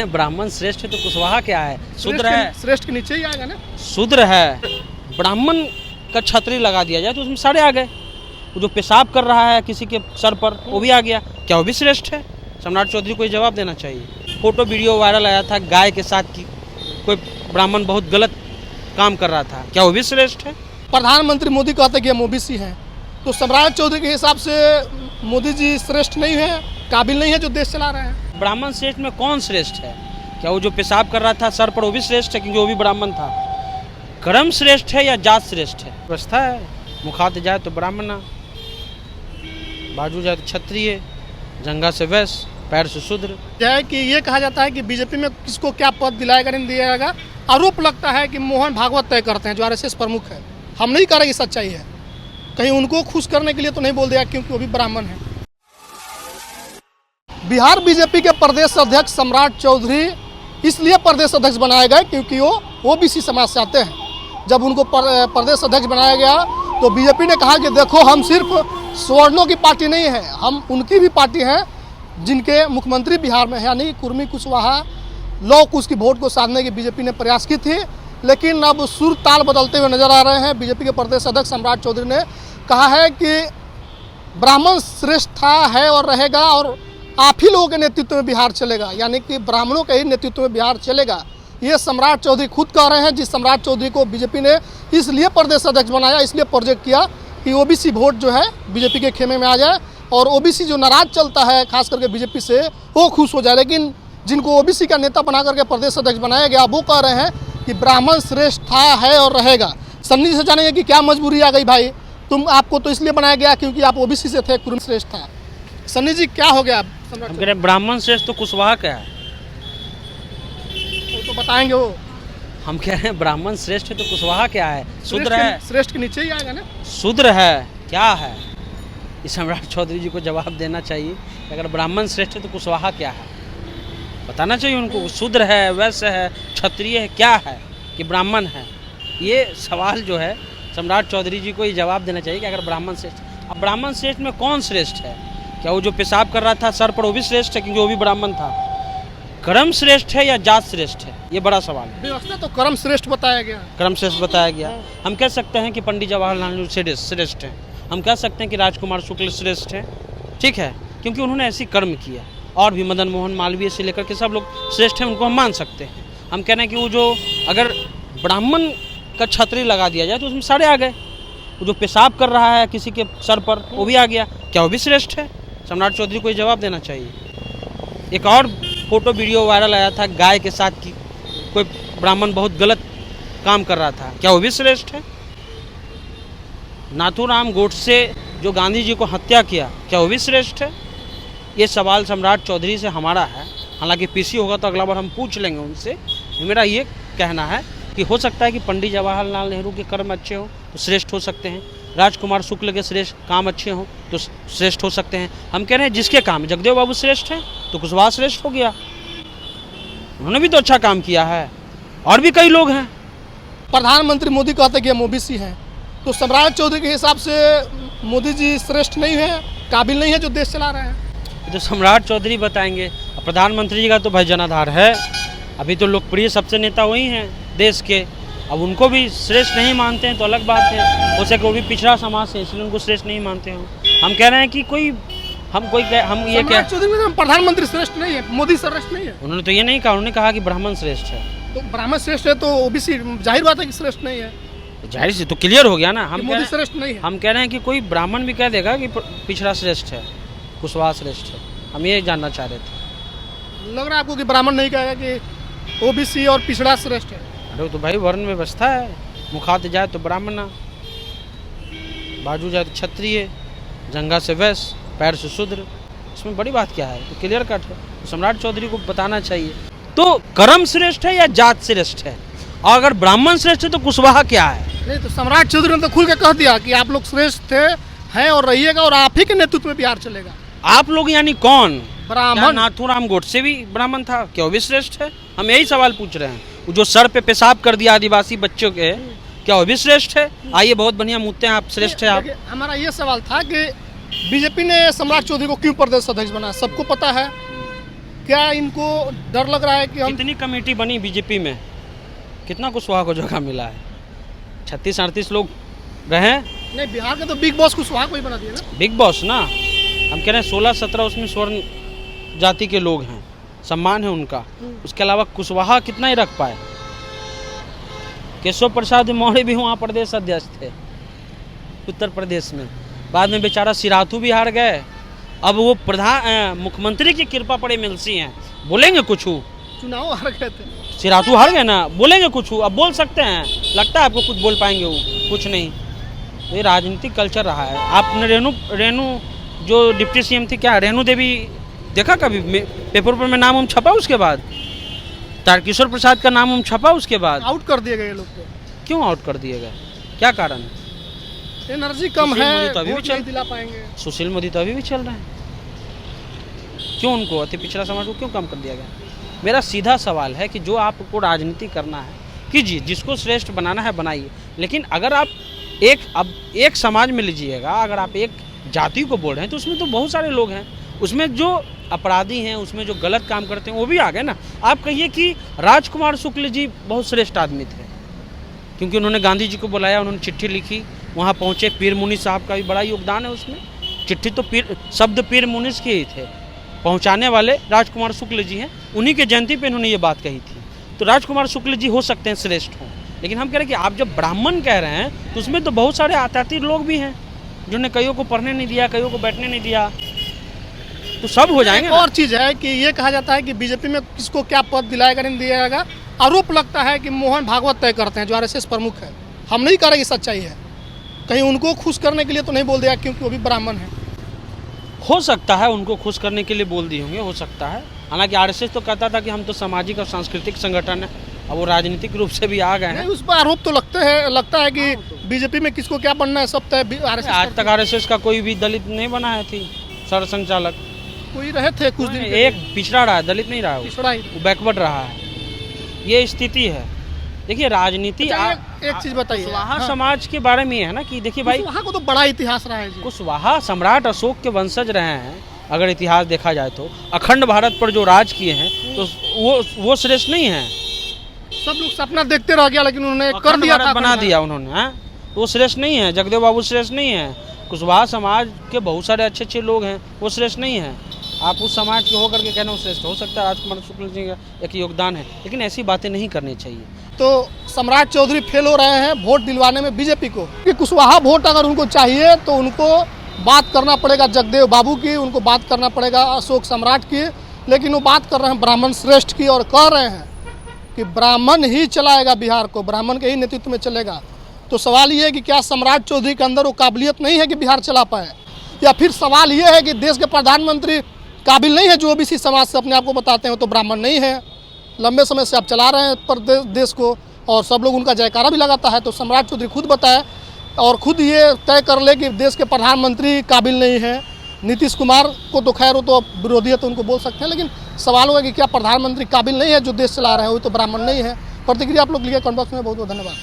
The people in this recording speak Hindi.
ब्राह्मण श्रेष्ठ है तो कुशवाहा क्या है? शूद्र है, श्रेष्ठ के नीचे ही आएगा ना। शूद्र है। ब्राह्मण का छतरी लगा दिया जाए तो उसमें सारे आ गए। वो जो पेशाब कर रहा है किसी के सर पर वो भी आ गया, क्या वो भी श्रेष्ठ है? सम्राट चौधरी को जवाब देना चाहिए। फोटो वीडियो वायरल आया था गाय के साथ की कोई ब्राह्मण बहुत गलत काम कर रहा था, क्या वो भी श्रेष्ठ है? प्रधानमंत्री मोदी कहते कि हम ओबीसी हैं, तो सम्राट चौधरी के हिसाब से मोदी जी श्रेष्ठ नहीं है, काबिल नहीं है जो देश चला रहे हैं। ब्राह्मण श्रेष्ठ में कौन श्रेष्ठ है? क्या वो जो पेशाब कर रहा था सर पर वो भी श्रेष्ठ है क्योंकि वो भी ब्राह्मण था? कर्म श्रेष्ठ है या जात श्रेष्ठ है? व्यवस्था है, मुखात जाए तो ब्राह्मण, बाजू जाए तो क्षत्रिय, जंगा से वैश्य, पैर से शूद्र। है कि ये कहा जाता है कि बीजेपी में किसको क्या पद दिलाएगा नहीं दिया जाएगा। आरोप लगता है कि मोहन भागवत तय करते हैं जो आरएसएस प्रमुख है। हम नहीं कह रहे कि सच्चाई है, कहीं उनको खुश करने के लिए तो नहीं बोल दिया क्योंकि वो भी ब्राह्मण है। बिहार बीजेपी के प्रदेश अध्यक्ष सम्राट चौधरी इसलिए प्रदेश अध्यक्ष बनाए गए क्योंकि वो ओबीसी समाज से आते हैं। जब उनको प्रदेश अध्यक्ष बनाया गया तो बीजेपी ने कहा कि देखो हम सिर्फ सवर्णों की पार्टी नहीं है, हम उनकी भी पार्टी हैं जिनके मुख्यमंत्री बिहार में है, यानी कुर्मी कुशवाहा लौ कुश की वोट को साधने की बीजेपी ने प्रयास की थी। लेकिन अब सुर ताल बदलते हुए नजर आ रहे हैं। बीजेपी के प्रदेश अध्यक्ष सम्राट चौधरी ने कहा है कि ब्राह्मण श्रेष्ठ था, है और रहेगा, और आप ही लोगों के नेतृत्व में बिहार चलेगा, यानी कि ब्राह्मणों के ही नेतृत्व में बिहार चलेगा। ये सम्राट चौधरी खुद कह रहे हैं। जिस सम्राट चौधरी को बीजेपी ने इसलिए प्रदेश अध्यक्ष बनाया, इसलिए प्रोजेक्ट किया कि ओबीसी वोट जो है बीजेपी के खेमे में आ जाए और ओबीसी जो नाराज चलता है खास करके बीजेपी से वो खुश हो जाए। लेकिन जिनको ओबीसी का नेता बना करके प्रदेश अध्यक्ष बनाया गया वो कह रहे हैं कि ब्राह्मण श्रेष्ठ था, है और रहेगा। सन्नी जी से जानेंगे कि क्या मजबूरी आ गई भाई, आपको तो इसलिए बनाया गया क्योंकि आप ओबीसी से थे, कुर्मी श्रेष्ठ था। सन्नी जी क्या हो गया? हम कह रहे ब्राह्मण श्रेष्ठ तो कुशवाहा क्या है? वो तो बताएंगे वो। हम कह रहे हैं ब्राह्मण श्रेष्ठ है तो कुशवाहा क्या है? शूद्र है, श्रेष्ठ के नीचे ही आएगा ना। शूद्र है, क्या है? इस सम्राट चौधरी जी को जवाब देना चाहिए। अगर ब्राह्मण श्रेष्ठ है तो कुशवाहा क्या है? बताना चाहिए उनको। शूद्र है, वैश्य है, क्षत्रिय है, क्या है कि ब्राह्मण है? ये सवाल जो है सम्राट चौधरी जी को ये जवाब देना चाहिए कि अगर ब्राह्मण श्रेष्ठ, अब ब्राह्मण श्रेष्ठ में कौन श्रेष्ठ है? क्या वो जो पेशाब कर रहा था सर पर वो भी श्रेष्ठ है क्योंकि वो भी ब्राह्मण था? कर्म श्रेष्ठ है या जात श्रेष्ठ है? ये बड़ा सवाल है। व्यवस्था तो कर्म श्रेष्ठ बताया गया, कर्म श्रेष्ठ बताया गया। हम कह सकते हैं कि पंडित जवाहरलाल नेहरू श्रेष्ठ हैं, हम कह सकते हैं कि राजकुमार शुक्ल श्रेष्ठ हैं, ठीक है, क्योंकि उन्होंने ऐसी कर्म किया। और भी मदन मोहन मालवीय से लेकर के सब लोग श्रेष्ठ हैं, उनको हम मान सकते हैं। हम कह रहे हैं कि वो जो अगर ब्राह्मण का छतरी लगा दिया जाए तो उसमें सारे आ गए। वो जो पेशाब कर रहा है किसी के सर पर वो भी आ गया, क्या वो भी श्रेष्ठ है? सम्राट चौधरी को जवाब देना चाहिए। एक और फोटो वीडियो वायरल आया था गाय के साथ की कोई ब्राह्मण बहुत गलत काम कर रहा था, क्या वो भी श्रेष्ठ है? नाथूराम गोडसे जो गांधी जी को हत्या किया, क्या वो भी श्रेष्ठ है? ये सवाल सम्राट चौधरी से हमारा है। हालांकि पीसी होगा तो अगला बार हम पूछ लेंगे उनसे। मेरा ये कहना है कि हो सकता है कि पंडित जवाहरलाल नेहरू के कर्म अच्छे हों तो श्रेष्ठ हो सकते हैं, राजकुमार शुक्ल के श्रेष्ठ काम अच्छे हों तो श्रेष्ठ हो सकते हैं। हम कह रहे हैं जिसके काम जगदेव बाबू श्रेष्ठ हैं तो कुशवाहा श्रेष्ठ हो गया, उन्होंने भी तो अच्छा काम किया है। और भी कई लोग हैं। प्रधानमंत्री मोदी कहते कि हम ओबीसी हैं, तो सम्राट चौधरी के हिसाब से मोदी जी श्रेष्ठ नहीं है, काबिल नहीं है जो देश चला रहे हैं। जो सम्राट चौधरी बताएंगे। प्रधानमंत्री जी का तो भाई जनाधार है, अभी तो लोकप्रिय सबसे नेता वही हैं देश के। अब उनको भी श्रेष्ठ नहीं मानते हैं तो अलग बात है, हो सके वो भी पिछड़ा समाज से इसलिए उनको श्रेष्ठ नहीं मानते हो। हम कह रहे हैं कि हम ये क्या, प्रधानमंत्री श्रेष्ठ नहीं है, मोदी श्रेष्ठ नहीं है। उन्होंने तो ये नहीं कहा, उन्होंने कहा कि ब्राह्मण श्रेष्ठ है। तो ब्राह्मण श्रेष्ठ है तो ओबीसी जाहिर बात है कि श्रेष्ठ नहीं है, जाहिर से तो क्लियर हो गया ना। हम मोदी श्रेष्ठ नहीं है। हम कह रहे हैं कि कोई ब्राह्मण भी कह देगा कि पिछड़ा श्रेष्ठ है, कुशवाहा श्रेष्ठ है। हम ये जानना चाह रहे थे। लग रहा है आपको कि ब्राह्मण नहीं कहेगा कि ओबीसी और पिछड़ा श्रेष्ठ है? अरे तो भाई वर्ण व्यवस्था है, मुखात जाए तो ब्राह्मण, बाजू जाए तो क्षत्रिय, जंगा से वैश्य, पैर से शूद्र। इसमें बड़ी बात क्या है? तो क्लियर कट है। तो सम्राट चौधरी को बताना चाहिए। तो कर्म श्रेष्ठ है या जात श्रेष्ठ है? और अगर ब्राह्मण श्रेष्ठ है तो कुशवाहा क्या है? नहीं, तो सम्राट चौधरी ने तो खुल के कह दिया कि आप लोग श्रेष्ठ थे, हैं और रहिएगा, और आप ही के नेतृत्व में बिहार चलेगा। आप लोग यानी कौन? ब्राह्मण। नाथूराम गोडसे भी ब्राह्मण था, क्या वो भी श्रेष्ठ है? हम यही सवाल पूछ रहे हैं। वो जो सर पे पेशाब कर दिया आदिवासी बच्चों के, क्या वो भी श्रेष्ठ है? आइए, बहुत बढ़िया मुद्दे हैं, आप श्रेष्ठ है। आप, हमारा ये सवाल था कि बीजेपी ने सम्राट चौधरी को क्यों प्रदेश अध्यक्ष बनाया? सबको पता है क्या इनको डर लग रहा है कि हम कितनी कमेटी बनी बीजेपी में, कितना कुशवाहा को जगह मिला है, 36-38 लोग रहे। नहीं, बिहार के तो बिग बॉस कुशवाहा को ही बना दिया ना। बिग बॉस ना, हम कह रहे हैं 16-17 उसमें स्वर्ण जाति के लोग हैं, सम्मान है उनका। उसके अलावा कुशवाहा कितना ही रख पाए। केशव प्रसाद मौर्य भी वहाँ प्रदेश अध्यक्ष थे उत्तर प्रदेश में, बाद में बेचारा सिराथू भी हार गए। अब वो मुख्यमंत्री की कृपा पर एमएलसी हैं, बोलेंगे कुछ, चुनाव हार गए थे। सिराथू हार गए ना, बोलेंगे कुछ, अब बोल सकते हैं, लगता है आपको कुछ बोल पाएंगे वो? कुछ नहीं। ये राजनीतिक कल्चर रहा है। आपने रेणु जो डिप्टी सीएम थी, क्या रेणु देवी देखा कभी पेपर में नाम हम छपा? उसके बाद तारकिशोर प्रसाद का नाम हम छपा? उसके बाद आउट कर दिए गए लोग को। क्यों आउट कर दिए गए? क्या कारण? एनर्जी कम सुशील है, मोदी तो अभी भी वोट नहीं दिला पाएंगे। सुशील मोदी तो अभी भी चल रहे हैं, क्यों उनको अति पिछड़ा समाज को क्यों कम कर दिया गया? मेरा सीधा सवाल है कि जो आपको राजनीति करना है कीजिए, जिसको श्रेष्ठ बनाना है बनाइए, लेकिन अगर आप एक समाज में लीजिएगा, अगर आप एक जाति को बोल रहे हैं तो उसमें तो बहुत सारे लोग हैं, उसमें जो अपराधी हैं, उसमें जो गलत काम करते हैं वो भी आ गए ना। आप कहिए कि राजकुमार शुक्ल जी बहुत श्रेष्ठ आदमी थे, क्योंकि उन्होंने गांधी जी को बुलाया, उन्होंने चिट्ठी लिखी, वहाँ पहुँचे। पीर मुनीस साहब का भी बड़ा योगदान है उसमें। चिट्ठी तो शब्द पीर मुनीस के ही थे, पहुँचाने वाले राजकुमार शुक्ल जी हैं, उन्हीं के जयंती पे इन्होंने ये बात कही थी। तो राजकुमार शुक्ल जी हो सकते हैं श्रेष्ठ हों, लेकिन हम कह रहे हैं कि आप जब ब्राह्मण कह रहे हैं तो उसमें तो बहुत सारे आतातीर लोग भी हैं, जिन्होंने कईयों को पढ़ने नहीं दिया, कईयों को बैठने नहीं दिया, तो सब हो जाएंगे। और चीज़ है कि ये कहा जाता है कि बीजेपी में किसको क्या पद दिलाएगा नहीं दिया जाएगा। आरोप लगता है कि मोहन भागवत तय करते हैं, जो आरएसएस प्रमुख है। हम नहीं कह रहे कि सच्चाई है, कहीं उनको खुश करने के लिए तो नहीं बोल दिया क्योंकि वो भी ब्राह्मण है। हो सकता है उनको खुश करने के लिए बोल दिए होंगे, हो सकता है। हालांकि आरएसएस तो कहता था कि हम तो सामाजिक और सांस्कृतिक संगठन है, अब वो राजनीतिक रूप से भी आ गए हैं। उस पर आरोप तो लगता है कि बीजेपी में किसको क्या बनना है सब तय आरएसएस। आज तक आरएसएस का कोई भी दलित नहीं बना है, थी सरसंघचालक कोई रहे थे कुछ दिन, एक पिछड़ा रहा है, दलित नहीं रहा, पिछड़ा ही वो बैकवर्ड रहा है। ये स्थिति है। देखिए राजनीति एक चीज बताइए, कुशवाहा समाज के बारे में है ना कि देखिए भाई, वहाँ को तो बड़ा इतिहास रहा है जी। कुशवाहा सम्राट अशोक के वंशज रहे हैं। अगर इतिहास देखा जाए तो अखंड भारत पर जो राज किए हैं तो वो श्रेष्ठ नहीं है। सब लोग सपना देखते रह गया, लेकिन उन्होंने कर दिया था, बना दिया उन्होंने, हैं? वो श्रेष्ठ नहीं है। जगदेव बाबू श्रेष्ठ नहीं है। कुशवाहा समाज के बहुत सारे अच्छे लोग हैं, वो श्रेष्ठ नहीं है। आप उस समाज के होकर के कहना श्रेष्ठ हो सकता है, राजकुमार शुक्ल जी का एक योगदान है, लेकिन ऐसी बातें नहीं करनी चाहिए। तो सम्राट चौधरी फेल हो रहे हैं वोट दिलवाने में बीजेपी को, कि कुशवाहा वोट अगर उनको चाहिए तो उनको बात करना पड़ेगा जगदेव बाबू की, उनको बात करना पड़ेगा अशोक सम्राट की, लेकिन वो बात कर रहे हैं ब्राह्मण श्रेष्ठ की और कह रहे हैं कि ब्राह्मण ही चलाएगा बिहार को, ब्राह्मण के ही नेतृत्व में चलेगा। तो सवाल ये है कि क्या सम्राट चौधरी के अंदर वो काबिलियत नहीं है कि बिहार चला पाए, या फिर सवाल ये है कि देश के प्रधानमंत्री काबिल नहीं है, जो ओबीसी समाज से अपने आप को बताते हैं तो ब्राह्मण नहीं है। लंबे समय से आप चला रहे हैं देश को और सब लोग उनका जयकारा भी लगाता है। तो सम्राट चौधरी खुद बताए और खुद ये तय कर ले कि देश के प्रधानमंत्री काबिल नहीं है। नीतीश कुमार को तो खैर वो तो विरोधी है तो उनको बोल सकते हैं, लेकिन सवाल होगा कि क्या प्रधानमंत्री काबिल नहीं है जो देश चला रहे हैं, वो तो ब्राह्मण नहीं है। प्रतिक्रिया आप लोग लिखिए कमेंट बॉक्स में। बहुत बहुत धन्यवाद।